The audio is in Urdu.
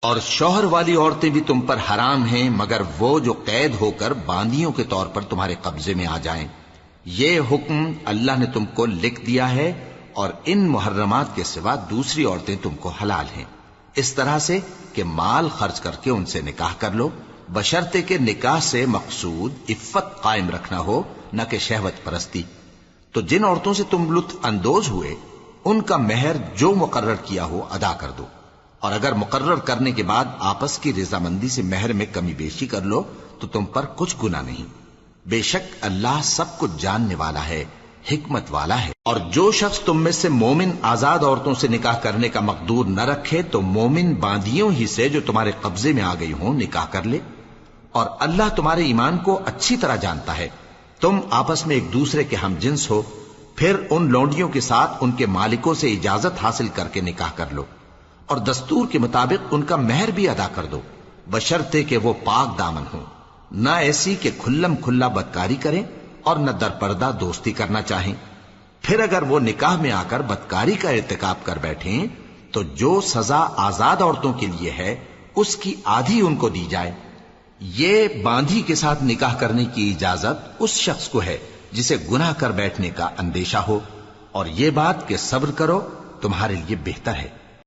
اور شوہر والی عورتیں بھی تم پر حرام ہیں مگر وہ جو قید ہو کر باندیوں کے طور پر تمہارے قبضے میں آ جائیں۔ یہ حکم اللہ نے تم کو لکھ دیا ہے، اور ان محرمات کے سوا دوسری عورتیں تم کو حلال ہیں، اس طرح سے کہ مال خرچ کر کے ان سے نکاح کر لو، بشرطے کہ نکاح سے مقصود عفت قائم رکھنا ہو، نہ کہ شہوت پرستی۔ تو جن عورتوں سے تم لطف اندوز ہوئے ان کا مہر جو مقرر کیا ہو ادا کر دو، اور اگر مقرر کرنے کے بعد آپس کی رضامندی سے مہر میں کمی بیشی کر لو تو تم پر کچھ گناہ نہیں۔ بے شک اللہ سب کچھ جاننے والا ہے، حکمت والا ہے۔ اور جو شخص تم میں سے مومن آزاد عورتوں سے نکاح کرنے کا مقدور نہ رکھے تو مومن باندیوں ہی سے جو تمہارے قبضے میں آ گئی ہوں نکاح کر لے، اور اللہ تمہارے ایمان کو اچھی طرح جانتا ہے۔ تم آپس میں ایک دوسرے کے ہم جنس ہو، پھر ان لونڈیوں کے ساتھ ان کے مالکوں سے اجازت حاصل کر کے نکاح کر لو، اور دستور کے مطابق ان کا مہر بھی ادا کر دو، بشرطے کہ وہ پاک دامن ہوں، نہ ایسی کہ کھلم کھلا بدکاری کریں اور نہ در پردہ دوستی کرنا چاہیں۔ پھر اگر وہ نکاح میں آ کر بدکاری کا ارتکاب کر بیٹھیں تو جو سزا آزاد عورتوں کے لیے ہے اس کی آدھی ان کو دی جائے۔ یہ باندھی کے ساتھ نکاح کرنے کی اجازت اس شخص کو ہے جسے گناہ کر بیٹھنے کا اندیشہ ہو، اور یہ بات کہ صبر کرو تمہارے لیے بہتر ہے۔